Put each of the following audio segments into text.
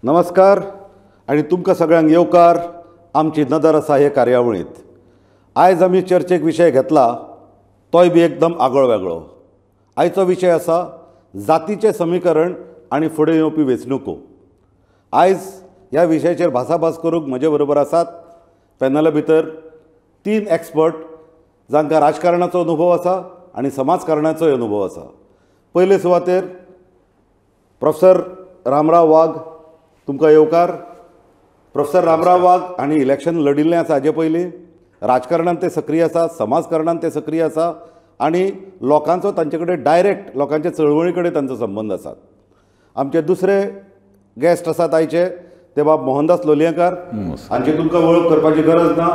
नमस्कार आणि तुमकां सगळ्यांक येवकार आमची नदर आसा हे कार्यावळींत। आयज आमी चर्चेक विशय घेतला तोय बी एकदम आगळो वेगळो। आयचो विशय आसा जातीचें समीकरण आनी फुडें येवपी वेंचणुको। आयज ह्या विशयाचेर भासाभास करूंक म्हजे बरोबर आसात पॅनला भितर 3 एक्सपर्ट जांकां राजकारणाचो अनुभव आसा आनी समाजकारणाचोय अनुभव आसा। पयले सुवातेर प्रोफेसर रामराव वाघ, तुमकां येवकार। प्रोफेसर रामराव वाघ हांणी इलेक्शन लडिल्लें आसा हाजे पयलीं। राजकारणांत ते सक्रीय आसा, समाजकारणांत ते सक्रीय आसा आनी लोकांचो तांचे कडेन डायरेक्ट लोकांचे चळवळी कडेन तांचो संबंद आसा। आमचे दुसरे गेस्ट आसात आयचे ते बाब मोहनदास लोलयेकर, हांची तुमकां वळख करपाची गरज ना।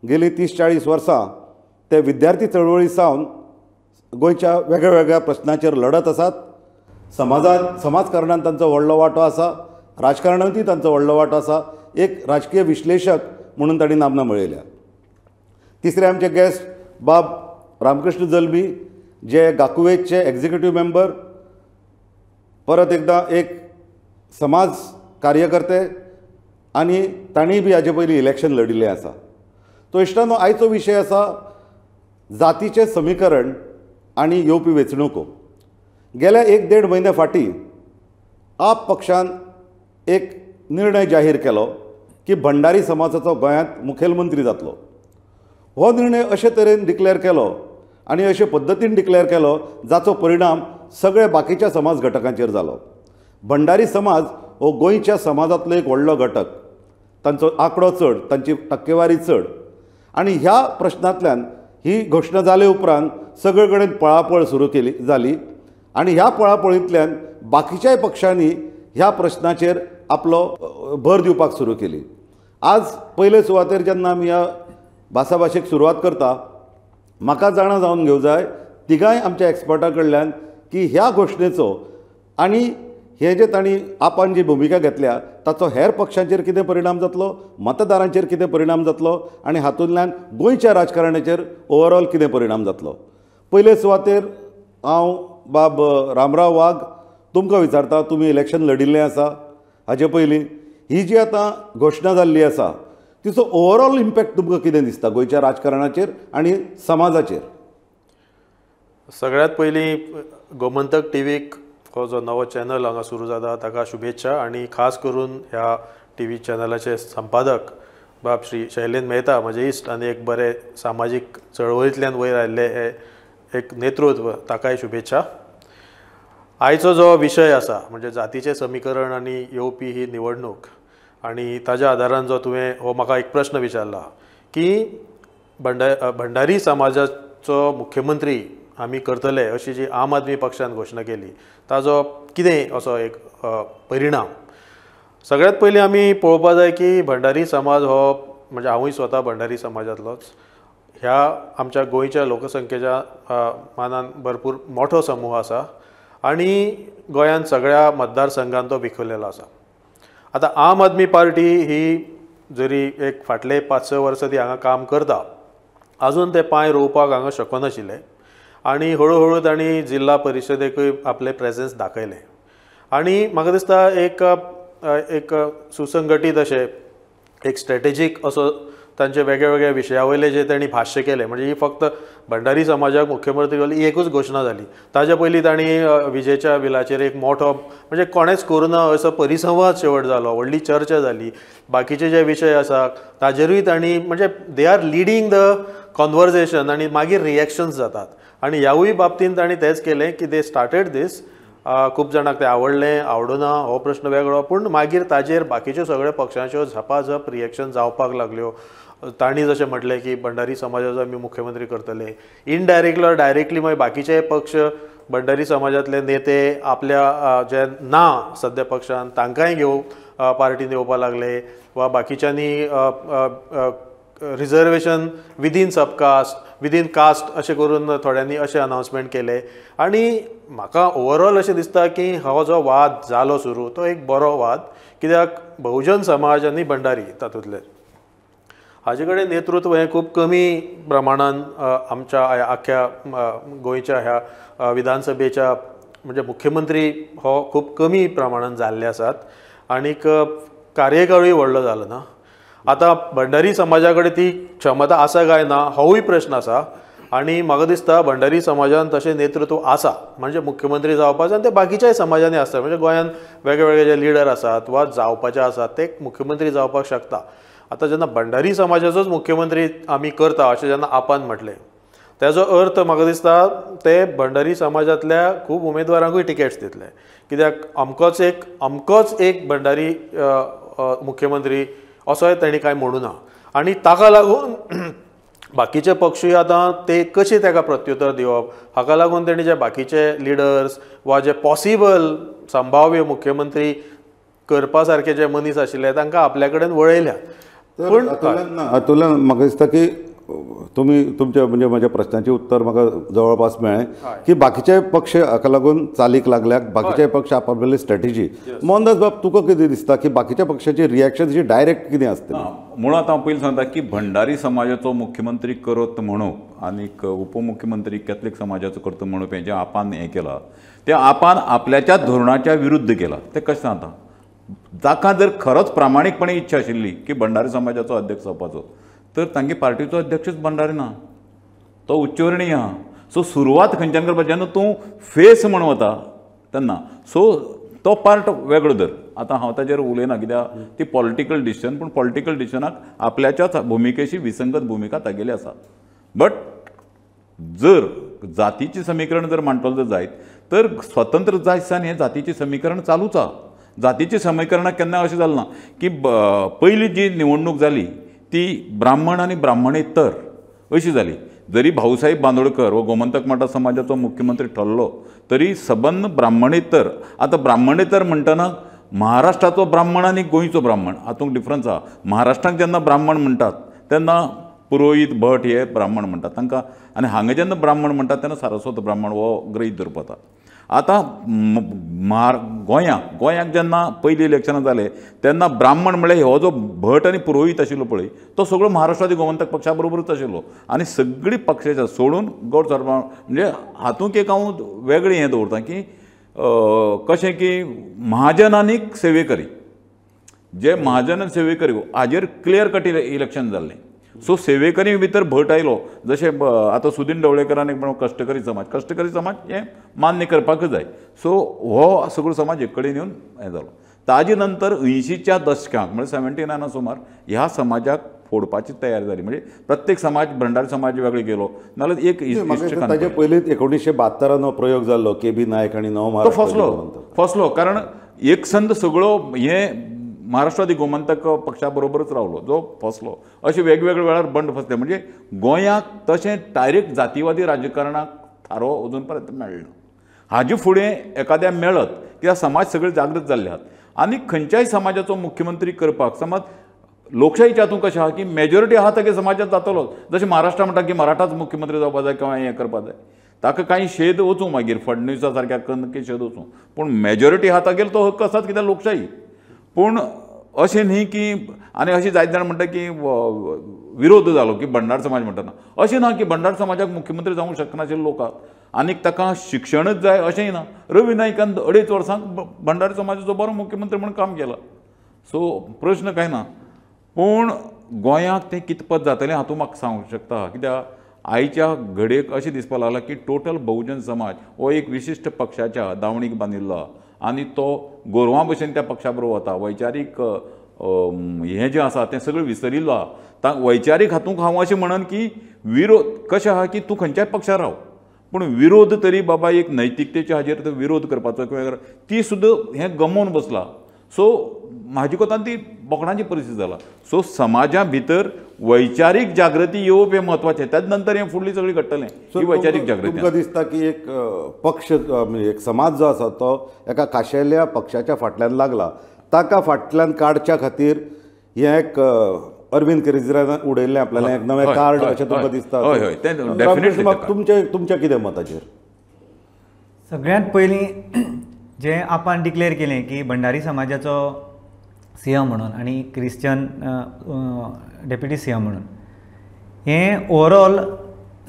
गेली 30-40 वर्सां ते विद्यार्थी चळवळी सावन गोंयच्या वेगळ्या वेगळ्या प्रश्नांचेर लढत आसात। समाजकारणांत तांचो व्हडलो वांटो आसा, राजकारणांतूय तांचो व्हडलो वांटो आसा। एक राजकीय विश्लेशक म्हणून तांणी नामना मेळयल्या। तिसरे आमचे गेस्ट बाब रामकृष्ण जल्मी, जे गाकुवेजचे एक्झिक्युटीव मेंबर, परत एकदां एक समाज कार्यकर्ते आनी तांणी बी हाजे पयलीं इलेक्शन लडिल्लें आसा। तो इश्टानो आयचो विशय आसा जातीचें समीकरण आनी येवपी वेंचणुको। गेल्या 1-1.5 म्हयने फाटीं आप पक्षान एक निर्णय जाहीर केलो की भंडारी समाजाचो गोंयांत मुखेलमंत्री जातलो। हो निर्णय अशे तरेन डिक्लेअर केलो आनी अशे पद्दतीन डिक्लेअर केलो जाचो परिणाम सगळे बाकीच्या समाज घटकांचेर जालो। भंडारी समाज हो गोंयच्या समाजांतलो एक व्हडलो घटक, तांचो आंकडो चड, तांची टक्केवारी चड आनी ह्या प्रश्नांतल्यान ही घोशणा जाले उपरांत सगळे कडेन पळापळ सुरू जाली आनी ह्या पळापळींतल्यान बाकीच्याय पक्षांनी ह्या प्रश्नाचेर आपलो भर दिवपाक सुरू केली। आज पयले सुवातेर जेन्ना आमी ह्या भासाभाशेक सुरवात करता, म्हाका जाणा जावन घेवं जाय तिगांय आमच्या एक्सपर्टा कडल्यान की ह्या घोशणेचो आनी हे जे तांणी आपान जी भुमिका घेतल्या ताचो हेर पक्षांचेर कितें परिणाम जातलो, मतदारांचेर कितें परिणाम जातलो आनी हातूंतल्यान गोंयच्या राजकारणाचेर ओवरऑल कितें परिणाम जातलो। पयले सुवातेर हांव बाब रामराव वाघ तुमकां विचारता, तुमी इलेक्शन लडिल्लें आसा। हाजे पयलीं ही जी आतां घोशणा जाल्ली आसा तिचो ओवरऑल इम्पॅक्ट तुमकां कितें दिसता गोंयच्या राजकारणाचेर आनी समाजाचेर? सगळ्यात पयलीं गोमंतक टीव्हीक हो जो नवो चॅनल हांगा सुरू जाता ताका शुभेच्छा आनी खास करून ह्या टीव्ही चॅनलाचे संपादक बाब श्री शैलेंद्र मेहता, म्हजे इश्ट आनी एक बरे सामाजीक चळवळींतल्यान वयर आयिल्ले हे एक नेतृत्व, ताकाय शुभेच्छा। आयचो जो विशय आसा म्हणजे जातीचें समीकरण आनी येवपी ही निवडणूक आनी ताज्या आदारान जो तुवें हो म्हाका एक प्रश्न विचारला की भंडारी समाजाचो मुख्यमंत्री आमी करतले अशी जी आम आदमी पक्षान घोशणा केली ताजो कितें असो एक परिणाम? सगळ्यात पयलीं आमी पळोवपा जाय की भंडारी समाज हो म्हणजे हांवूय स्वता भंडारी समाजांतलोच, ह्या आमच्या गोंयच्या लोकसंख्येच्या मानान भरपूर मोठो समूह आसा आनी गोंयांत सगळ्या मतदारसंघांत तो विखुरलेलो आसा। आतां आम आदमी पार्टी ही जरी एक फाटले 5-6 वर्सां ती हांगा काम करता, आजून ते पांय रोवपाक हांगा शकनाशिल्ले आनी हळू तांणी जिल्ला परिशदेकूय आपले प्रेझेंस दाखयले आनी म्हाका दिसता एक सुसंघटीत अशें एक स्ट्रॅटेजीक असो तांचे वेगळ्या विशया वयले जे तांणी भाश्य केले। म्हणजे ही फक्त भंडारी समाजाक मुख्यमंत्री जाली एकूच घोशणा जाली, ताज्या पयलीं तांणी विजेच्या बिलाचेर एक मोठो म्हणजे कोणेच करुना असो परिसंवाद शेवट जालो, व्हडली चर्चा जाली। बाकीचे जे विशय आसा ताजेरूय तांणी म्हणजे they are leading the conversation आनी मागीर रिएक्शन्स जातात आनी ह्यावूय बाबतींत तांणी तेंच केलें की दे स्टार्टेड दीस। खूब जाणांक तें आवडलें आवडना हो प्रश्न वेगळो, पूण मागीर ताजेर बाकीच्यो सगळ्या पक्षांच्यो झपाझप रिएक्शन जावपाक लागल्यो। तांणी जशें म्हटलें की भंडारी समाजाचो आमी मुख्यमंत्री करतले, इनडायरेक्टली ऑर डायरेक्टली मागीर बाकीचे पक्ष भंडारी समाजांतले नेते आपल्या जे ना सद्या पक्षान तांकांय घेवन पार्टीन येवपाक लागले वा बाकीच्यांनी reservation within subcaste within caste अशें करून थोड्यांनी अशें अनाउन्समेंट केले आनी म्हाका ओवरऑल अशें दिसता की हो जो वाद जालो सुरू तो एक बरो वाद, कित्याक बहुजन समाज आनी भंडारी तातूंतले हाजे कडेन नेतृत्व हें खूब कमी प्रमाणान आमच्या आख्या गोंयच्या ह्या विधानसभेच्या म्हणजे मुख्यमंत्री हो खूब कमी प्रमाणान जाल्ले आसात आनीक कार्यकाळूय व्हडलो जालो ना. आतां भंडारी समाजा कडेन ती क्षमता आसा काय ना होवूय प्रश्न आसा. आनी म्हाका दिसता भंडारी समाजान तशें नेतृत्व आसा, म्हणजे मुख्यमंत्री जावपाचें. आनी ते बाकीच्याय समाजांनी आसता, म्हणजे गोंयांत वेगळे जे लिडर आसात वा जावपाचे आसात ते मुख्यमंत्री जावपाक शकता. आतां जेन्ना भंडारी समाजाचोच मुख्यमंत्री आमी करता अशें जेन्ना आपान म्हटलें, तेजो अर्थ म्हाका दिसता ते भंडारी समाजांतल्या खूब उमेदवारांकूय टिकेट्स दितले. कित्याक अमकोच एक भंडारी मुख्यमंत्री असोय तांणी कांय म्हणूं ना. आनी ताका लागून बाकीचे पक्षूय आतां ते कशें ताका प्रत्युत्तर दिवप हाका लागून तेणी जे बाकीचे लिडर्स वा जे पॉसिबल संभाव्य मुख्यमंत्री करपा सारके जे मनीस आशिल्ले तांकां आपल्या कडेन वळयल्या. पूण हातूंतल्यान म्हाका दिसता की तुमी तुमच्या म्हणजे म्हज्या प्रश्नाचें उत्तर म्हाका जवळपास मेळ्ळें की बाकीचे पक्ष हाका लागून चालीक लागल्यात, बाकीचे पक्ष आपली स्ट्रॅटेजी. मोहनदास बाब, तुका कितें दिसता की बाकीच्या पक्षाची रिएक्शन जी डायरेक्ट कितें आसतली? मुळात हांव पयलीं सांगता की भंडारी समाजाचो मुख्यमंत्री करत म्हणून आनीक उपमुख्यमंत्री कॅथलीक समाजाचो करता म्हणून हें आपान हें केलां तें आपान आपल्याच्या धोरणाच्या विरुद्ध केलां. तें कशें सांगता, जाका जर खरोच प्रामाणीकपणे इच्छा आशिल्ली की भंडारी समाजाचो अध्यक्ष जावपाचो तर तांगे पार्टीचो अध्यक्षच भंडारी ना, तो उच्चवर्णीय आहा. सो सुरवात खंयच्यान करपाची, जेन्ना तूं फेस म्हणून वता तेन्ना सो तो पार्ट वेगळो धर. आतां हांव ताजेर उलयना कित्याक ती पॉलिटिकल डिसिजन, पूण पॉलिटिकल डिसिजनाक आपल्याच्याच भुमिकेशी विसंगत भुमिका तागेली आसा. बट जर जातीचें समीकरण जर मांडटलो जर जायत तर स्वतंत्र जायसान हें जातीचें समीकरण चालूच आहा. जातीच्या समीकरणाक केन्ना अशें जालें ना की पयली जी निवडणूक जाली ती ब्राह्मण आनी ब्राह्मणेतर अशी जाली. जरी भाऊसाहेब बांदोडकर हो गोमंतक मराठा समाजाचो मुख्यमंत्री ठरलो तरी सबंद ब्राह्मणेतर. आतां ब्राह्मणेतर म्हणटना महाराष्ट्राचो ब्राह्मण आनी गोंयचो ब्राह्मण हातूंत डिफरन्स आहा. महाराष्ट्राक जेन्ना ब्राह्मण म्हणटात तेन्ना पुरोहीत भट हे ब्राह्मण म्हणटात तांकां, आनी हांगा जेन्ना ब्राह्मण म्हणटात तेन्ना सारस्वत ब्राह्मण हो गृहीत धरपाता. आतां गोंयांक जेन्ना पयलीं इलेक्शनां जाले तेन्ना ब्राह्मण म्हळ्यार हो जो भट आनी पुरोहीत आशिल्लो पळय तो सगळो महाराष्ट्रादी गोमंतक पक्षा बरोबरूच आशिल्लो. आनी सगळीं पक्षाच्या सोडून गौड सरपा म्हणजे हातूंत एक हांव वेगळें हें दवरतां की कशें की महाजन आनीक सेवेकरी, जे महाजन आनी सेवेकरी हाजेर क्लियर कट इलेक्शन जाल्लें. सो सेवेकरी भितर भट आयलो. जशें आतां सुदीन ढवळेकरान एक म्हणून कश्टकरी समाज हें मान्य करपाकच जाय. सो हो सगळो समाज एक कडेन येवन हें जालो. ताजे नंतर 80च्या दशकांक म्हणजे 79 सुमार ह्या समाजाक फोडपाची तयारी जाली. म्हणजे प्रत्येक समाज भंडारी समाज वेगळो गेलो नाजाल्यार एक ताजे पयलींच 1972 प्रयोग जाल्लो के.बी. नायक आनी नव महाराष्ट्र फसलो कारण एकसंद सगळो हें महाराष्ट्रादी गोमंतक पक्षा बरोबरच रावलो जो फसलो. अशें वेगवेगळ्या वेळार बंड फसले. म्हणजे गोंयांक तशें डायरेक्ट जातीवादी राजकारणाक थारो अजून पर्यंत मेळना. हाजे फुडें एकाद्या मेळत कित्याक समाज सगळे जागृत जाल्ले आहात. आनी खंयच्याय समाजाचो मुख्यमंत्री करपाक समज लोकशाहीच्या हातूंत कशें आहा की मेजॉरिटी आहा तागे समाजात जातलो. जशें महाराष्ट्रा म्हणटा की मराठाच मुख्यमंत्री जावपाक जाय किंवा हें करपाक जाय, ताका कांय शेद वचूं मागीर फडणवीसा सारक्या कनकी शेद वचूं, पूण मेजॉरिटी आहा तागेलो तो हक्क आसात कित्याक लोकशाही. पूण अशें न्ही की आनी अशें जायत जाण म्हणटा की विरोध जालो की भंडार समाज म्हणटना अशें ना की भंडार समाजाक मुख्यमंत्री जावंक शकनाशिल्ले लोक आहात आनीक ताका शिक्षणच जाय अशेंय ना. रवी नायकान 2.5 वर्सांक भंडारी समाजाचो बरो मुख्यमंत्री म्हणून काम केलां. सो प्रश्न कांय ना. पूण गोंयांक तें कितपत जातलें हातूंत म्हाका सांगूंक शकता कित्याक आयच्या घडयेक अशें दिसपाक लागलां की टोटल बहुजन समाज हो एक विशिश्ट पक्षाच्या दावणीक बांदिल्लो आहा आनी तो गोरवां भशेन त्या पक्षा बरोबर वता. वैचारीक हें जें आसा तें सगळें विसरिल्लो आहा. वैचारीक हातूंत हांव अशें म्हणन की विरोध कशें आहा की तूं खंयच्याय पक्षार राव पूण विरोध तरी बाबा एक नैतिकतेच्या हाजेर तो विरोध करपाचो किंवा ती सुद्दां हें गमोवन बसलां. सो म्हाजे कोतान ती बोकडांची परिस्थिती जाला. सो समाजा भितर वैचारीक जागृती येवप हें म्हत्वाचें. त्याच नंतर हें फुडली सगळी घडटलें ही वैचारीक जागृती. तुमकां दिसता की एक पक्ष एक समाज जो आसा तो एका खाशेल्या पक्षाच्या फाटल्यान लागला ताका फाटल्यान काडच्या खातीर हें एक अरविंद केजरीवालान उडयल्लें आपल्यालें एक नवें कार्ड अशें तुमकां दिसता? हय हय तें डेफिनेटली. तुमचें कितें मत हाचेर? सगळ्यांत पयलीं जें आपान डिक्लेअर केलें की भंडारी समाजाचो सीएम म्हणून आनी क्रिश्चन डेप्युटी सीएम म्हणून हें ओवरऑल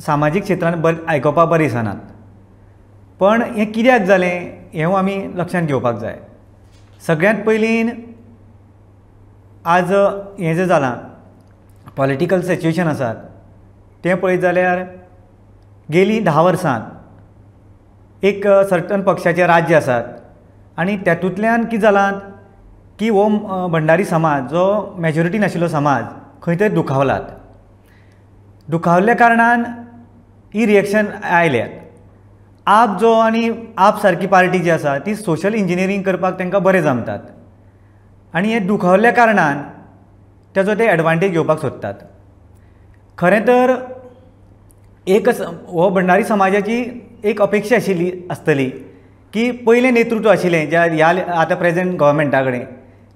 सामाजीक क्षेत्रांत आयकपाक बरें दिसनात. पण हें कित्याक जालें हें आमी लक्षांत घेवपाक जाय. सगळ्यांत पयलीं आज हें जें जालां पॉलिटिकल सिच्युएशन आसात तें पळयत जाल्यार गेलीं 10 वर्सांत एक सर्टन पक्षाचे राज्य आसात आनी तेतूंतल्यान कितें जालां की हो भंडारी समाज जो मेजॉरिटीन आशिल्लो समाज खंय तरी दुखावल्ल्या कारणान ही रिएक्शन आयल्यात. आप जो आनी आप सारकी पार्टी जी आसा ती सोशल इंजिनियरींग करपाक तांकां बरें जमतात आनी हें दुखावल्ल्या कारणान तेजो ते एडवांटेज घेवपाक सोदतात. खरें तर हो भंडारी समाजाची एक अपेक्षा आसतली की पयलें नेतृत्व आशिल्लें ज्या ह्या आतां प्रेझेंट गव्हर्मेंटा कडेन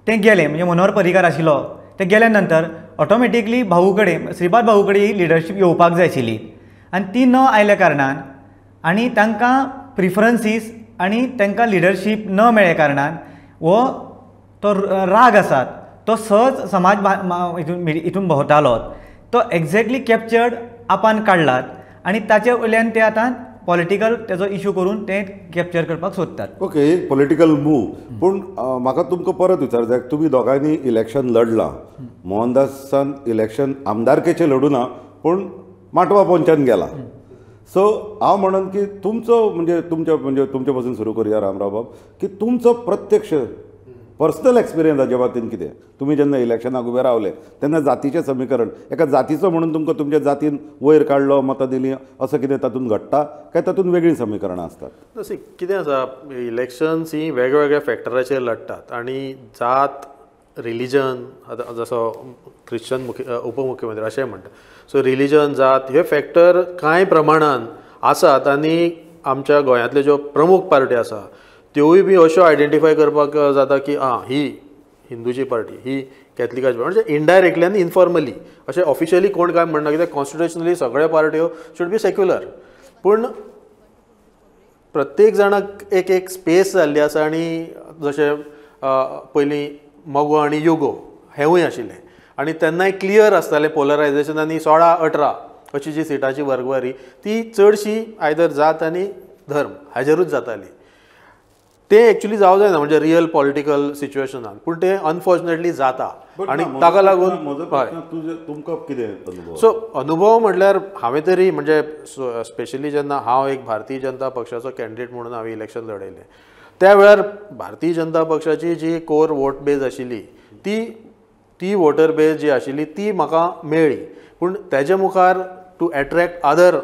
तें गेलें, म्हणजे मनोहर पर्रीकार आशिल्लो ते गेल्या नंतर ऑटोमॅटिकली भाऊ कडेन श्रीपाद भाऊ कडेन ही लिडरशीप येवपाक जाय आशिल्ली आनी ती न आयल्या कारणान आनी तांकां प्रिफरन्सीस आनी तांकां लिडरशीप न मेळ्ळ्या कारणान हो तो राग आसा तो सहज समाज हितून भोंवतालो तो एक्झॅक्टली कॅप्चर्ड आपान काडलात आनी ताचे वयल्यान ते आतां पॉलिटिकल तेजो इशू करून ते कॅप्चर करपाक सोदतात. ओके, एक पॉलिटिकल मूव. पूण म्हाका तुमकां परत विचारचें जाय, तुमी दोगांयनी इलेक्शन लढलां. मोहनदासान इलेक्शन आमदारकेचें लढूना पूण माटवा पंचान गेला. सो हांव म्हणन की तुमचो म्हणजे तुमचे पासून सुरू करुया रामराव बाब, की तुमचो प्रत्यक्ष पर्सनल एक्सपिरियन्स हाचे बाबतींत कितें? तुमी जेन्ना इलेक्शनाक उबे रावले तेन्ना जातीचें समीकरण एका जातीचो म्हणून तुमकां तुमच्या जातीन वयर काडलो मतां दिलीं असं कितें तातूंत घडटा काय तातूंत वेगळीं समीकरणां आसतात? तशें कितें आसा, इलेक्शन्स ही वेगवेगळ्या फॅक्टराचेर लढटात आनी जात, रिलिजन, आतां जसो क्रिश्चन उपमुख्यमंत्री अशें म्हणटा, सो रिलिजन, जात हे फॅक्टर कांय प्रमाणान आसात आनी आमच्या गोंयांतल्यो ज्यो प्रमुख पार्टी आसा त्योय बी अश्यो आयडेंटिफाय करपाक जाता की ही हिंदूची पार्टी, ही कॅथलिकाची पार्टी, म्हणजे इनडायरेक्टली आनी इनफॉर्मली. अशें ऑफिशियली कोण काय म्हणना, कित्याक कॉन्स्टिट्युशनली सगळ्यो पार्ट्यो शूड बी सेक्युलर. पूण प्रत्येक जाणाक एक एक स्पेस जाल्ली आसा आनी जशें पयलीं मगो आनी युगो हेंवूय आशिल्लें आनी तेन्नाय क्लियर आसतालें पोलरायजेशन आनी 16-18 अशी जी सिटाची वर्गवारी ती चडशी आयदर जात आनी धर्म हाजेरूच जाताली. ते एक्चुअली जावं जायना म्हणजे रियल पॉलिटिकल सिच्युएशनान, पूण ते अनफॉर्च्युनेटली जाता आनी ताका लागून तुमकां कितें अनुभव? सो अनुभव म्हटल्यार हांवें तरी म्हणजे स्पेशली जेन्ना हांव एक भारतीय जनता पक्षाचो कॅन्डिडेट म्हणून हांवें इलेक्शन लडयलें त्या वेळार भारतीय जनता पक्षाची जी कोर वोट बेज आशिल्ली ती वोटर बेज जी आशिल्ली ती म्हाका मेळ्ळी. पूण तेज्या मुखार to attract other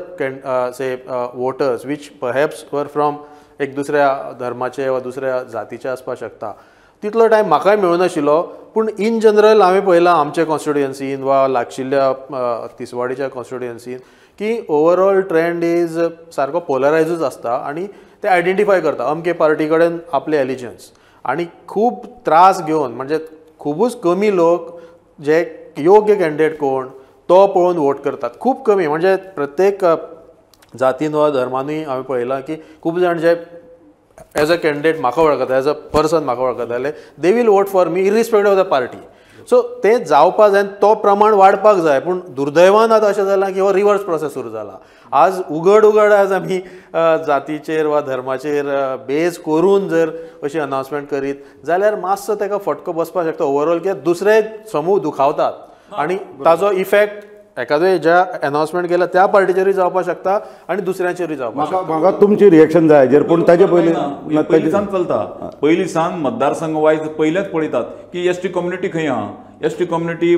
say voters which perhaps were from एक दुसऱ्या धर्माचे वा दुसऱ्या जातीचे आसपाक शकता तितलो टायम म्हाकाय मेळूनाशिल्लो. पूण इन जनरल हांवें पळयलां आमच्या कॉन्स्टिट्युएन्सीन वा लागशिल्ल्या तिसवाडीच्या कॉन्स्टिट्युएन्सीन की ओवरऑल ट्रेंड इज सारको पोलरायजूच आसता आनी ते आयडेंटिफाय करता अमके पार्टी कडेन आपले एलिजन्स आनी खूब त्रास घेवन म्हणजे खूबच कमी लोक जे योग्य कॅन्डिडेट कोण तो पळोवन वोट करतात. खूब कमी म्हणजे प्रत्येक जातीन वा धर्मानूय हांवें पळयलां की खूब जाण जे एज अ कॅन्डिडेट म्हाका वळखता, एज अ पर्सन म्हाका वळखताले, they will vote for me irrespective of the party. So तें जावपाक जाय, तो प्रमाण वाडपाक जाय. पूण दुर्दैवान आतां अशें जालां की हो रिवर्स प्रोसेस सुरू जाला. आज उघड आज आमी जातीचेर वा धर्माचेर बेज करून जर अशी अनावन्समेंट करीत जाल्यार मातसो ताका फटको बसपाक शकता ओवरऑल, कित्याक दुसरे समूह दुखावतात आनी ताजो इफेक्ट एखादे ज्या अनावन्समेंट केला त्या पार्टीचेरूय जावपाक शकता आनी दुसऱ्यांचेरूय जावपाक शकता. म्हाका तुमची रिएक्शन जाय हेजेर. पूण ताजे पयलीं सान चलता पयलीं सान मतदारसंघ वायज पयलेंच पळयतात की एसटी कम्युनिटी खंय आहा, एसटी कम्युनिटी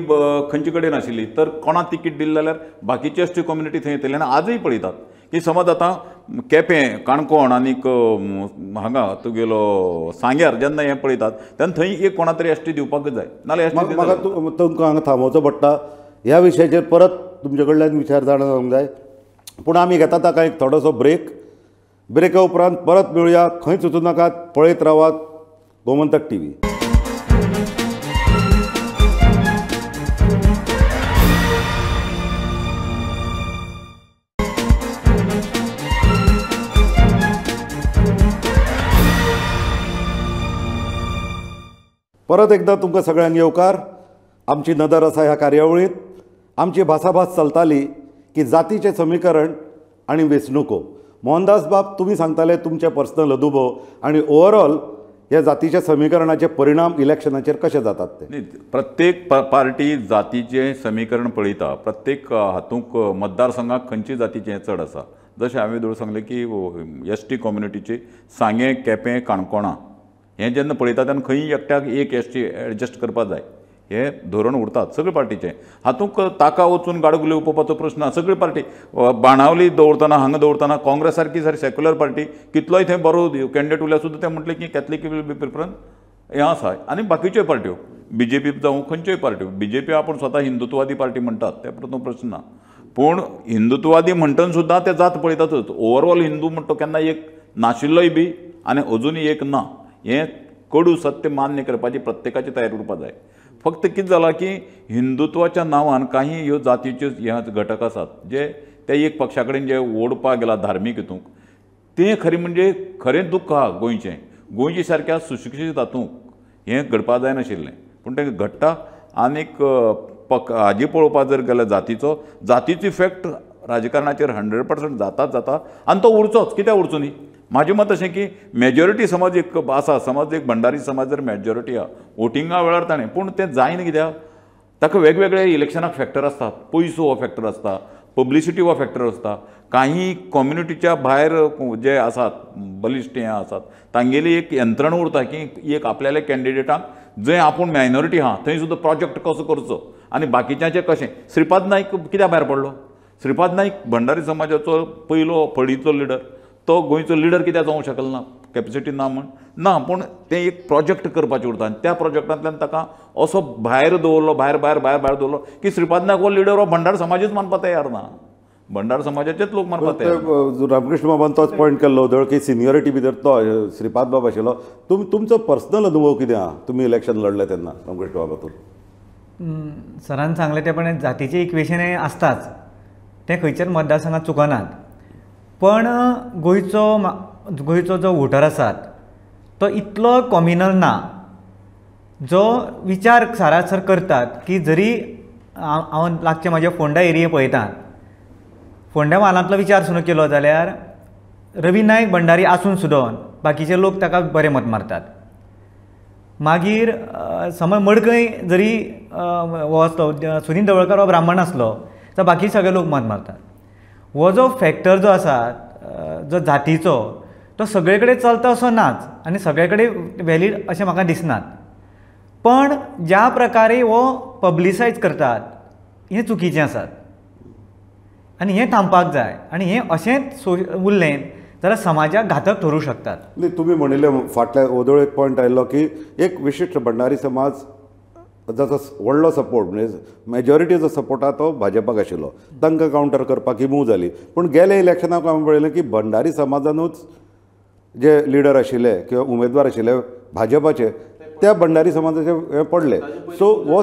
खंयचे कडेन आशिल्ली तर कोणाक तिकीट दिलें जाल्यार बाकीची एसटी कम्युनिटी थंय येतली. आनी आजूय पळयतात की समज आतां केपें, काणकोण आनीक हांगा तुगेलो सांग्यार जेन्ना हें पळयतात तेन्ना थंय एक कोणा तरी एसटी दिवपाकच जाय, नाल्यार म्हाका तुमकां हांगा थांबोवचो पडटा. ह्या विशयाचेर परत तुमचे कडल्यान विचार जाणा जावंक जाय. पूण आमी घेता ताका एक थोडोसो ब्रेका उपरांत परत मेळुया. खंयच वचूं नाकात, पळयत रावात गोमंतक टीव्ही. परत एकदा तुमकां सगळ्यांक येवकार. आमची नदर आसा ह्या कार्यावळींत. आमची भासाभास चलताली की जातीचें समीकरण आनी वेंचणुको. मोहनदास बाब, तुमी सांगताले तुमचे पर्सनल अनुभव आनी ओवरऑल ह्या जातीच्या समीकरणाचे परिणाम इलेक्शनाचेर कशे जातात ते? न्ही, प्रत्येक पार्टी जातीचें समीकरण पळयता. प्रत्येक हातूंक मतदारसंघाक खंयची जातीचें चड आसा. जशें हांवें दोळ सांगलें की ST कम्युनिटीची सांगे, केपें, काणकोणा हें जेन्ना पळयता तेन्ना खंय एकट्याक एक ST एडजस्ट करपा जाय हें धोरण उरतात सगळे पार्टीचें. हातूंक ताका वचून गाडगुले उपोवपाचो प्रश्न ना. सगळी पार्टी बाणावली दवरतना हांगा दवरतना काँग्रेस सारकी जर सेक्युलर पार्टी कितलोय थंय बरो कॅन्डिडेट उरल्यार सुद्दां तें म्हटलें की कॅथलीक वील बी प्रिफरन्स हें आसा. आनी बाकीच्यो पार्ट्यो BJP जावं खंयच्योय पार्ट्यो BJP आपूण स्वता हिंदुत्ववादी पार्टी म्हणटात त्या परतून प्रश्न ना. पूण हिंदुत्ववादी म्हणटना सुद्दां ते जात पळयतातच. ओवरऑल हिंदू म्हणटा तो केन्ना एक नाशिल्लोय बी आनी अजुनूय एक ना हें कडू सत्य मान्य करपाची प्रत्येकाची तयारी उरपा जाय. फक्त कितें जालां की हिंदुत्वाच्या नांवान काही ह्यो जातीच्यो हे घटक आसात जे ते एक पक्षा कडेन जे ओडपाक गेला धार्मीक हितूंक तें खरें म्हणजे खरें दुख्ख आहा गोंयचें. गोंयच्या सारक्या सुशिक्षीत हातूंक हें घडपा जाय नाशिल्लें पूण तें घडटा. आनीक हाजी पळोवपाक जर गेल्यार जातीचो इफेक्ट राजकारणाचेर 100% जाता आनी तो उरचोच. कित्याक उरचो न्ही? म्हाजें मत अशें की मेजॉरिटी समज एक आसा समज एक भंडारी समाज जर मेजॉरिटी आहा वोटिंगा वेळार ताणें पूण तें जायना कित्याक ताका वेगवेगळे इलेक्शनाक फॅक्टर आसतात. पयसो हो फॅक्टर आसता, पब्लिसिटी हो फॅक्टर आसता. काही कम्युनिटीच्या भायर जे आसात बलिश्ट हें आसात तांगेली एक यंत्रणा उरता की एक आपल्याल्या कॅन्डिडेटाक जंय आपूण मायनॉरिटी आहा थंय सुद्दां प्रोजेक्ट कसो करचो आनी बाकीच्यांचें कशें. श्रीपाद नायक कित्याक भायर पडलो? श्रीपाद नायक भंडारी समाजाचो पयलो फळीचो लिडर. तो गोंयचो लिडर कित्याक जावंक शकलो ना? कॅपेसिटी ना म्हण ना. पूण तें एक प्रोजेक्ट करपाचें उरता आनी त्या प्रोजेक्टांतल्यान ताका असो भायर दवरलो भायर दवरलो की श्रीपाद नायक हो लिडर हो भंडार समाजूच मानपा तयार ना. भंडार समाजाचेच लोक मानपा तयार. रामकृष्ण बाबान तोच पॉयंट केल्लो धड की सिनियरिटी भितर तो श्रीपाद बाब आशिल्लो. तुमचो पर्सनल अनुभव कितें आहा तुमी इलेक्शन लढले तेन्ना रामकृष्ण बाबातून? सरान सांगलें ते पण जातीचें इक्वेशन हें आसताच तें खंयच्याच मतदारसंघात चुकनात. पण गोंयचो जो वोटर आसात तो इतलो कॉम्युनल ना जो विचार सारासर करतात की जरी हांव लागचे म्हाजे फोंडा एरिये पळयता फोंड्या म्हालांतलो विचार सुरू केलो जाल्यार रवी नायक भंडारी आसून सुद्दां बाकीचे लोक ताका बरें मत मारतात. मागीर समज मडकय जरी हो आसलो सुनील तवळकर हो ब्राह्मण आसलो तर बाकी सगळे लोक मत मारतात. हो जो फॅक्टर जो आसा जो जातीचो तो सगळे कडेन चलता असो नाच आनी सगळे कडेन वॅलीड अशें म्हाका दिसनात. पण ज्या प्रकारे हो पब्लिसायज करतात हें चुकीचें आसात आनी हें थांबपाक जाय. आनी हें अशेंच उरलें जाल्यार समाजाक घातक ठरूंक शकतात. न्ही, तुमी म्हणिल्लें फाटल्या ओदोळ एक पॉयंट आयिल्लो की एक विशिश्ट भंडारी समाज जाचो व्हडलो सपोर्ट म्हणजे मेजॉरिटीचो सपोर्ट आहा तो भाजपाक आशिल्लो तांकां कावंटर करपाक ही मूव जाली. पूण गेल्या इलेक्शनाक हांवें पळयलें की भंडारी समाजानूच जे लिडर आशिल्ले किंवा उमेदवार आशिल्ले भाजपाचे त्या भंडारी समाजाचे हे पडले. सो हो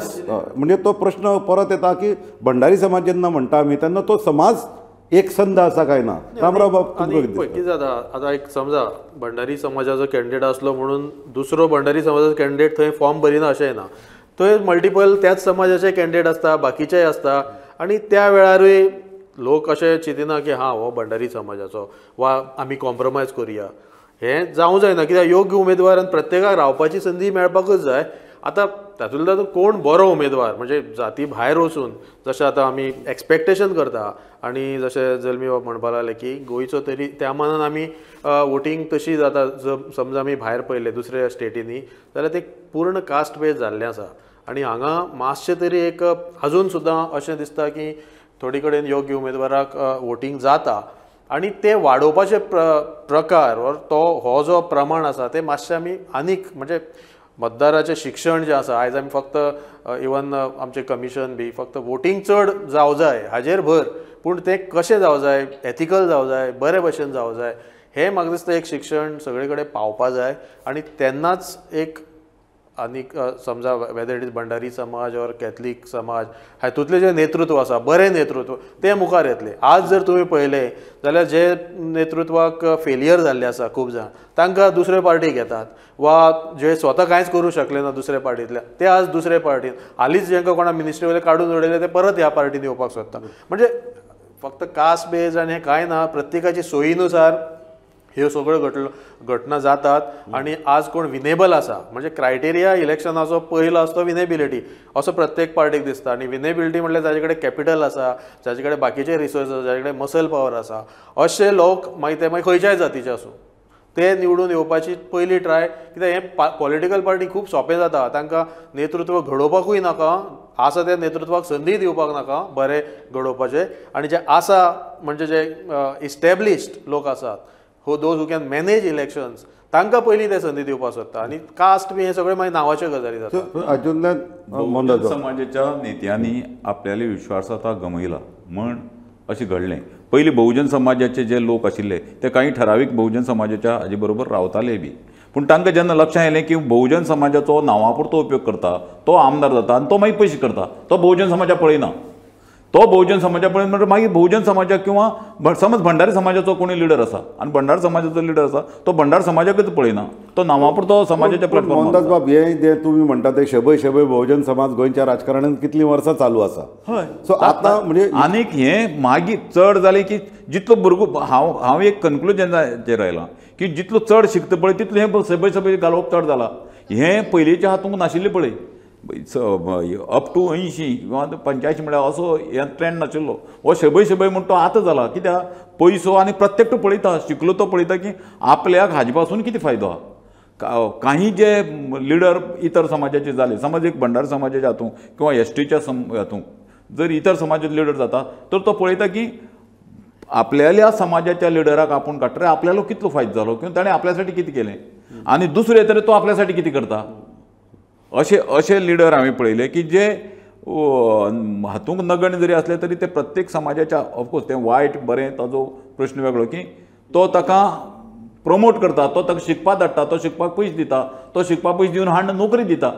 म्हणजे तो प्रश्न परत येता की भंडारी समाज जेन्ना म्हणटा आमी तेन्ना तो समाज एक संद आसा काय ना? रामराव बाब तुमकां कितें कितें जाता आतां एक समजा भंडारी समाजाचो कॅन्डिडेट आसलो म्हणून दुसरो भंडारी समाजाचो कॅन्डिडेट थंय फॉर्म भरिना अशें ना. थंय मल्टिपल त्याच समाजाचे कॅन्डिडेट आसता बाकीचेय आसता आनी त्या वेळारूय लोक अशें चिंतिना की हां हो भंडारी समाजाचो वा आमी कॉम्प्रोमायज करुया. हें जावंक जायना कित्याक योग्य उमेदवार आनी प्रत्येकाक रावपाची संदी मेळपाकूच जाय. आतां तातूंतलो कोण बरो उमेदवार म्हणजे जाती भायर वचून जशें आतां आमी एक्सपेक्टेशन करता आनी जशें जल्मी बाब म्हणपाक लागले की गोंयचो तरी त्या मानान आमी वोटींग तशी जाता. समजा आमी भायर पळयलें दुसऱ्या स्टेटींनी जाल्यार ते पूर्ण कास्ट बेज जाल्लें आसा आनी हांगा मातशें तरी एक अजून सुद्दां अशें दिसता की थोडी कडेन योग्य उमेदवाराक वोटींग जाता आनी ते वाडोवपाचे प्रकार वा तो हो जो प्रमाण आसा ते मातशें आमी आनीक म्हणजे मतदाराचें शिक्षण जें आसा आयज आमी फक्त इवन आमचें कमिशन बी फक्त वोटींग चड जावं जाय हाजेर भर पूण तें कशें जावं जाय एथिकल जावं जाय बरे भशेन जावं जाय हें म्हाका दिसता एक शिक्षण सगळे कडेन पावपा जाय आनी तेन्नाच एक आनीक समजा वेदर इट इज भंडारी समाज और कॅथलीक समाज हातूंतलें जें नेतृत्व आसा बरें नेतृत्व तें मुखार येतलें. आज जर तुमी पळयलें जाल्यार जे नेतृत्वाक फेलियर जाल्ले आसा खूब जाण तांकां दुसरे पार्टी घेतात वा जे स्वता कांयच करूंक शकले ना दुसऱ्या पार्टींतल्या ते आज दुसरे पार्टीन हालींच जेंका कोणा मिनिस्ट्री वयले काडून उडयले ते परत ह्या पार्टीन येवपाक सोदता. म्हणजे फक्त कास्ट बेज आनी हें कांय ना प्रत्येकाची सोयीनुसार ह्यो सगळ्यो घटना जातात आणि आज कोण विनेबल आसा म्हणजे क्रायटेरिया इलेक्शनाचो पयलो आसतो विनेबिलिटी असो प्रत्येक पार्टीक दिसता आणि विनेबिलिटी म्हटल्यार जाचे कडेन कॅपिटल आसा जाचे कडेन बाकीचे रिसोर्सीस जाचे कडेन मसल पावर आसा अशे लोक मागीर ते मागीर खंयच्याय जातीचे आसूं ते निवडून येवपाची पयली ट्राय कित्याक हे पॉलिटिकल पार्टी खूब सोंपें जाता तांकां नेतृत्व घडोवपाकूय नाका आसा त्या नेतृत्वाक संदी दिवपाक नाका बरें घडोवपाचें आणि जे आसा म्हणजे जे इस्टॅब्लिश्ड लोक आसात हो those who can manage elections तांकां पयलीं ते संदी दिवपाक सोदता आणि कास्ट बी हे सगळे मागीर नांवाच्यो गजाली जातात हातूंतल्यान बहुजन समाजाच्या नेत्यांनी आपल्याले विश्वासार्हता गमयला म्हण अशें घडलें पयलीं बहुजन समाजाचे जे लोक आशिल्ले ते काही ठरावीक बहुजन समाजाच्या हाजे बरोबर रावताले बी पूण तांकां जेन्ना लक्षांत येलें की बहुजन समाजाचो नांवा पुरतो उपयोग करता तो आमदार जाता आनी तो मागीर पयशे करता तो बहुजन समाजा पळयना तो बहुजन समाजा पळयना म्हणल्यार मागीर बहुजन समाजाक किंवा समज भंडारी समाजाचो कोणी लिडर आसा आनी भंडार समाजाचो लिडर आसा तो भंडार समाजाकच पळयना तो नांवा पुरतो समाजाच्या प्लॅटफॉर्मार मोहनदास बाब हे जे तुमी म्हणटा ते शबय शबय बहुजन समाज गोंयच्या राजकारणांत कितलीं वर्सां चालू आसा हय सो आतां म्हणजे आनीक हें मागीर चड जालें की जितलो भुरगो हांव एक कन्क्लुजनाचेर आयलां की जितलो चड शिकता पळय तितलो हें सबय सबय घालप चड जाला हें पयलींच्या हातूंत नाशिल्लें पळय अप टू 80 किंवा 85 म्हळ्यार असो हे ट्रेंड नाशिल्लो हो शबय शबय म्हणटा तो आतां जाला कित्याक पयसो आनी प्रत्येक तो पळयता शिकलो तो पळयता की आपल्याक हाजे पासून कितें फायदो आहा काही जे लिडर इतर समाजाचे जाले समज एक भंडार समाजाच्या हातूंत किंवा एसटीच्या हातूंत जर इतर समाजाचे लिडर जाता तर तो पळयता की आपल्याल्या समाजाच्या लिडराक आपूण काडटा आपल्यालो कितलो फायदो जालो किंवा ताणें आपल्यासाठी कितें केलें आनी दुसरे तरेन तो आपल्यासाठी कितें करता अशे लिडर हांवें पळयले की जे हातूंत नगण्य जरी असले तरी ते प्रत्येक समाजाच्या ऑफकोर्स तें वायट बरें ताजो प्रश्न वेगळो की तो ताका प्रमोट करता तो ताका शिकपाक धाडटा तो शिकपाक पयशे दिता तो शिकपाक पयशे दिवन हाडून नोकरी दिता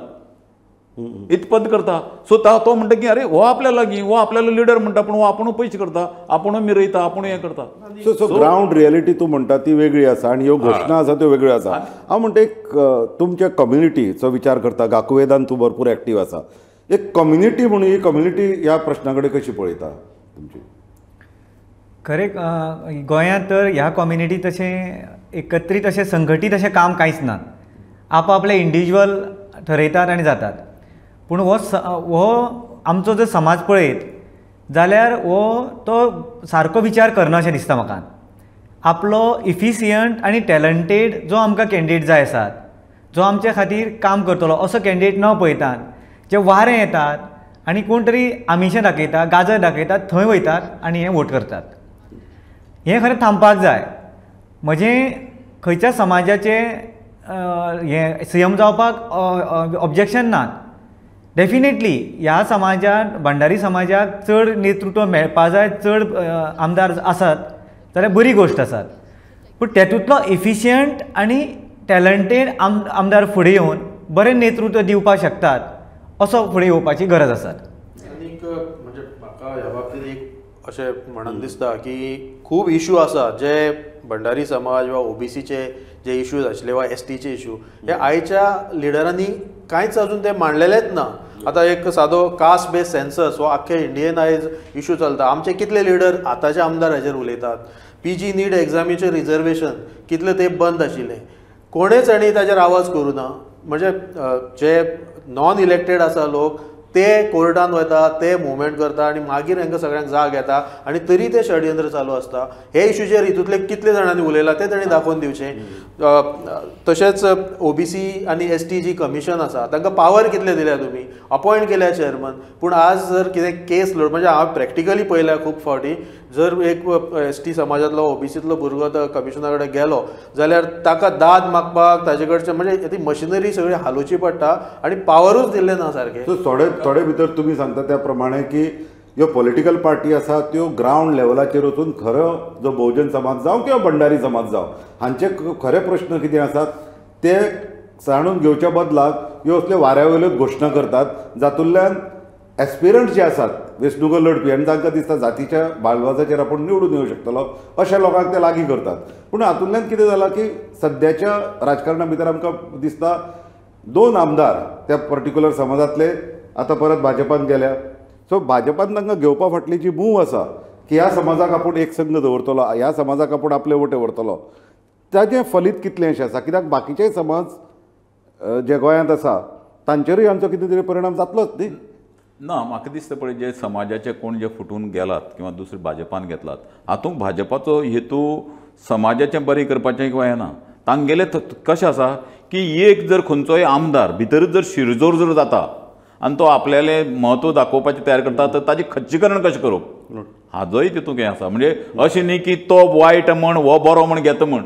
इतपत करता सो तो म्हणटा की अरे हो आपल्या लागीं हो आपल्याला लिडर म्हणटा पूण हो आपूण पयशे करता आपूण मिरयता आपूण हें करता सो ग्रावंड रियलिटी तूं म्हणटा ती वेगळी आसा आनी ह्यो घोशणा आसा त्यो वेगळ्यो आसा हांव म्हणटा एक तुमच्या कम्युनिटीचो विचार करता गाकुवेदान तूं भरपूर एक्टीव आसा एक कम्युनिटी म्हणून ही कम्युनिटी ह्या प्रश्ना कडेन कशी पळयता तुमची खरें गोंयांत तर ह्या कम्युनिटी तशें एकत्रीत अशें संघटीत अशें काम कांयच ना आपआपले इंडिविज्युअल ठरयतात आनी जातात पूण हो आमचो जर समाज पळयत जाल्यार हो तो सारको विचार करना अशें दिसता म्हाका आपलो इफिसियंट आनी टॅलंटेड जो आमकां कॅन्डिडेट जाय आसात जो आमच्या खातीर काम करतलो असो कॅन्डिडेट न पळयतात जे वारें येतात आनी कोण तरी आमिशें दाखयता गाजर दाखयतात थंय वयतात आनी हें वोट करतात हें खरें थांबपाक जाय म्हजें खंयच्या समाजाचें हें सीएम जावपाक ऑब्जेक्शन ना डेफिनेटली ह्या समाजात भंडारी समाजाक चड नेतृत्व मेळपा जाय चड आमदार आसात जाल्यार बरी गोश्ट आसात पूण तेतूंतलो इफिशियंट आनी टॅलंटेड आमदार फुडें येवन बरें नेतृत्व दिवपाक शकतात असो फुडें येवपाची गरज आसा आनीक म्हणजे म्हाका ह्या बाबतींत एक अशें म्हणून दिसता की खूब इश्यू आसा जे भंडारी समाज वा ओबीसीचे जे इश्यूज आशिल्ले वा एसटीचे इश्यू हे आयच्या लिडरांनी कांयच अजून ते मांडलेलेच ना आतां एक सादो कास्ट बेस्ड सेन्सस हो आख्खे इंडियन आयज इश्यू चलता आमचे कितले लिडर आतांचे आमदार हाचेर उलयतात पीजी नीट एग्जामीचें रिजर्वेशन कितले तेंप बंद आशिल्लें कोणेच आनी ताचेर आवाज करूं ना म्हणजे जे नॉन इलेक्टेड आसा लोक ते कोर्टान वता ते मुवमेंट करता आनी मागीर हांकां सगळ्यांक जाग येता आनी तरी ते षडयंत्र चालू आसता हे इश्यूचेर हितूंतले कितले जाणांनी उलयला ते तांणी दाखोवन दिवचें तशेंच ओबीसी आनी एसटी जी कमिशन आसा तांकां पावर कितले दिल्या तुमी अपॉयंट केल्या चेअरमन पूण आज जर कितें केस लड म्हणजे हांव प्रॅक्टिकली पळयल्या खूब फावटी जर एक एसटी समाजांतलो ओबीसींतलो भुरगो तो कमिशना कडेन गेलो जाल्यार ताका दाद मागपाक ताजे कडचे म्हणजे ती मशिनरी सगळी हालोवची पडटा आनी पावरूच दिल्लें ना सारकें सो थोडे भितर तुमी सांगता त्या प्रमाणे की ह्यो पॉलिटिकल पार्टी आसा त्यो ग्रावंड लेवलाचेर वचून खरो जो बहुजन समाज जावं किंवा भंडारी समाज जावं हांचे खरे प्रश्न कितें आसात ते जाणून घेवच्या बदलाक ह्यो असल्यो वाऱ्यावयल्यो घोशणा करतात जातूंतल्यान एस्पिरंट जे आसात वेंचणुको लढपी आनी तांकां दिसता जातीच्या बालवाजाचेर आपूण निवडून येवं शकतलो अशा लोकांक ते लागीं करतात पूण हातूंतल्यान कितें जालां की सद्याच्या राजकारणा भितर आमकां दिसता 2 आमदार त्या पर्टिक्युलर समाजांतले आतां परत भाजपान गेल्या सो भाजपान तांकां घेवपा फाटली जी मूव आसा की ह्या समाजाक आपूण एक संघ दवरतलो ह्या समाजाक आपूण आपले वोटे व्हरतलो ताजें फलीत कितलेंशें आसा, कित्याक बाकीचे समाज जे गोंयांत आसा तांचेरूय हांचो कितें तरी परिणाम जातलोच न्ही. ना, म्हाका दिसता पळय, जे समाजाचे कोण जे फुटून गेलात किंवा दुसरे भाजपान घेतलात, हातूंत भाजपाचो हेतू समाजाचें बरें करपाचें किंवा हें ना. तांगेलें कशें आसा की एक जर खंयचोय आमदार भितरच जर शिरजोर जर जाता आनी तो आपल्यालें म्हत्व दाखोवपाचें तयार करता, तर ताजें खच्चीकरण कशें करप हाजोय तितूंत हें आसा. म्हणजे अशें न्ही की तो वायट म्हण हो बरो म्हण घेता म्हण.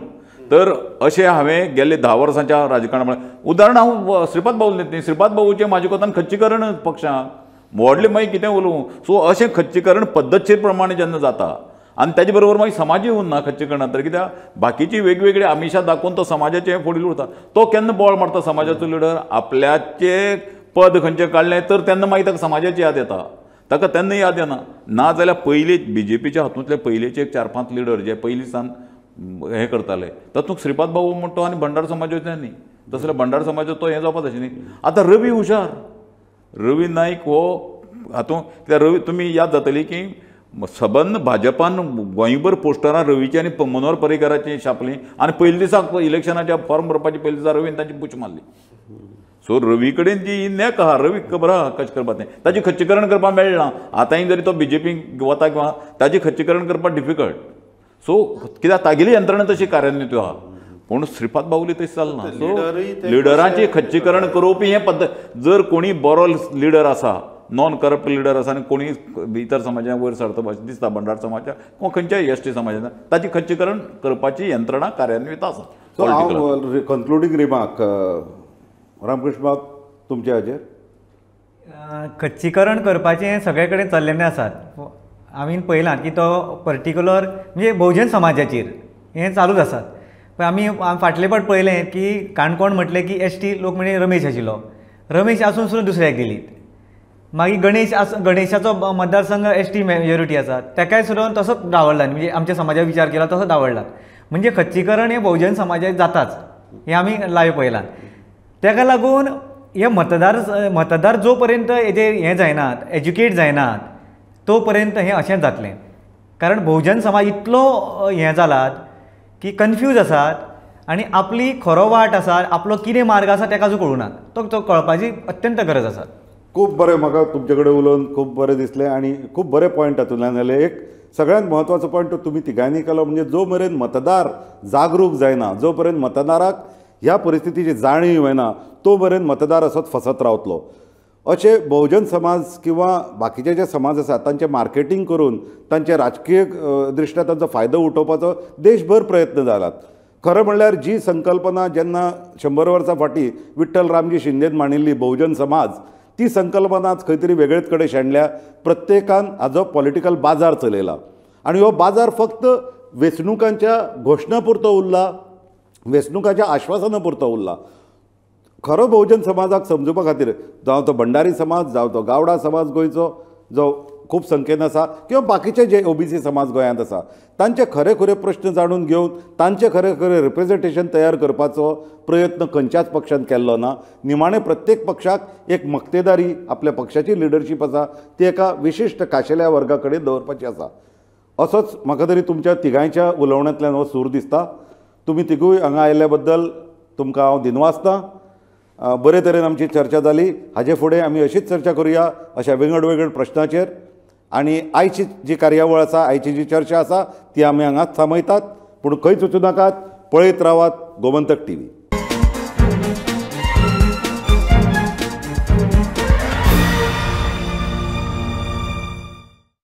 तर अशें हांवें गेल्ले 10 वर्सांच्या राजकारणांत उदाहरण हांव श्रीपाद बाबू न्ही, श्रीपाद बाबूचें म्हाजे कोतान खच्चीकरण पक्षांत व्हडलें मागीर कितें उलोवं. सो अशें खच्चीकरण पद्दतशीर प्रमाणे जेन्ना जाता आनी ताजे बरोबर मागीर समाजूय उरना खच्चीकरणांत. तर कित्याक बाकीची वेगवेगळी आमिशां दाखोवन तो समाजाचें फुडें उरता. तो केन्ना बोळ मारता समाजाचो लिडर, आपल्याचें पद खंयचें काडलें तर तेन्ना मागीर ताका समाजाची याद येता, ताका तेन्ना याद येना. ना जाल्यार पयलीं BJPच्या हातूंतले पयलींचे 4-5 लिडर जे पयलीं सावन हें करताले तातूंत श्रीपाद बाबू म्हणटा आनी भंडार समाजाचे न्ही. तसले भंडार समाजाचो तो हें जावपाक तशें न्ही. आतां रवी हुशार, रवी नाईक हो हातूंत कित्याक रवी तुमी याद जातली की सबंद भाजपान गोंयभर पोस्टरां रवीची आनी मनोहर पर्रीकाराची छापलीं आनी पयल्या दिसाक इलेक्शनाच्या फॉर्म भरपाची पयल्या दिसा रवीन तांची पूछ मारली. सो रवी कडेन जी नेक आहा, रवीक खबर आहा कशें करपाचें. ताजें खच्चीकरण करपाक मेळना. आतांय जरी तो BJPक वता किंवा ताजें खच्चीकरण करपाक डिफिकल्ट. सो कित्याक तागेली यंत्रणा तशी कार्यान्वीत आहा. पूण श्रीपाद बावली तशी चलना. सो लिडरांची खच्चीकरण करप हें पद्दत. जर कोणी बरो लिडर आसा, नॉन करप्ट लिडर आसा आनी कोणी इतर समाजां वयर सरता अशें दिसता भंडार समाजाच्या किंवा खंयच्याय ST समाजाच्या, ताची खच्चीकरण करपाची यंत्रणा कार्यान्वीत आसा. सो हांव कन्क्लुडींग रिमार्क रामकृष्ण बाब तुमचे हाजेर. खच्चीकरण करपाचें सगळे कडेन चल्लेलें आसात. आमी पळयलां की तो पर्टिक्युलर म्हणजे बहुजन समाजाचेर हें चालूच आसात. पण आमी फाटले फावट पळयलें की काणकोण म्हटलें की ST लोक म्हणजे रमेश आशिल्लो. रमेश आसून सुद्दां दुसऱ्याक दिलीत. मागीर गणेशाचो मतदारसंघ ST मेजॉरिटी आसा, ताकाय सुद्दां तसोच डावळ्ळा. म्हणजे आमच्या समाजा विचार केला तसो डावळ्ळा. म्हणजे खच्चीकरण हें बहुजन समाजात जाताच हें आमी लायव्ह पळयलां. ताका लागून हे मतदार जो पर्यंत हेजे हें जायनात, एज्युकेट जायनात, तो पर्यंत हें अशेंच जातलें. कारण बहुजन समाज इतलो हें जालात की कन्फ्यूज आसात आनी आपली खरो वाट आसा, आपलो कितें मार्ग आसा ताका अजून कळूना. तो कळपाची अत्यंत गरज आसा. खूब बरें, म्हाका तुमचे कडेन उलोवन खूब बरें दिसलें आनी खूब बरे पॉयंट हातूंतल्यान जाले. एक सगळ्यांत म्हत्वाचो पॉयंट तो तुमी तिगांयनी केलो, म्हणजे जो मेरेन मतदार जागरूक जायना, जो पर्यंत मतदाराक ह्या परिस्थितीची जाणीव येना, तो मेरेन मतदार असोच फसत रावतलो. अशे बहुजन समाज किंवा बाकीचे जे समाज आसात तांचें मार्केटींग करून तांचे राजकीय दृश्ट्या तांचो फायदो उठोवपाचो देशभर प्रयत्न जालात. खरें म्हणल्यार जी संकल्पना जेन्ना 100 वर्सां फाटीं विठ्ठल रामजी शिंदेन मांडिल्ली बहुजन समाज, ती संकल्पना आज खंय तरी वेगळेच कडेन शेणल्या. प्रत्येकान हाजो पॉलिटिकल बाजार चलयला आनी हो बाजार फक्त वेंचणुकांच्या घोशणा पुरतो उरला, वेंचणुकांच्या आश्वासना पुरतो उरला. खरो बहुजन समाजाक समजुपा खातीर जावं तो भंडारी समाज, जावं तो गावडा समाज गोंयचो जो खूब संख्येन आसा, किंवा बाकीचे जे OBC समाज गोंयांत आसा, तांचे खरे खरे प्रश्न जाणून घेवन तांचे खरे खरे रिप्रेझेंटेशन तयार करपाचो प्रयत्न खंयच्याच पक्षान केल्लो ना. निमाणे प्रत्येक पक्षाक एक मक्तेदारी, आपल्या पक्षाची लिडरशीप आसा, ती एका विशिश्ट खाशेल्या वर्गा कडेन दवरपाची आसा. असोच म्हाका तरी तुमच्या तिगांयच्या उलोवण्यांतल्यान हो सूर दिसता. तुमी तिगूय हांगा आयिल्ल्या बद्दल तुमकां हांव दिनवासतां. बरे तरेन आमची चर्चा जाली. हाजे फुडें आमी अशीच चर्चा करुया अशा वेगवेगळ्या प्रश्नाचेर. आनी आयची जी कार्यावळ आसा, आयची जी चर्चा आसा ती आमी हांगाच थांबयतात. पूण खंयच वचूं नाकात, पळयत रावात गोमंतक TV.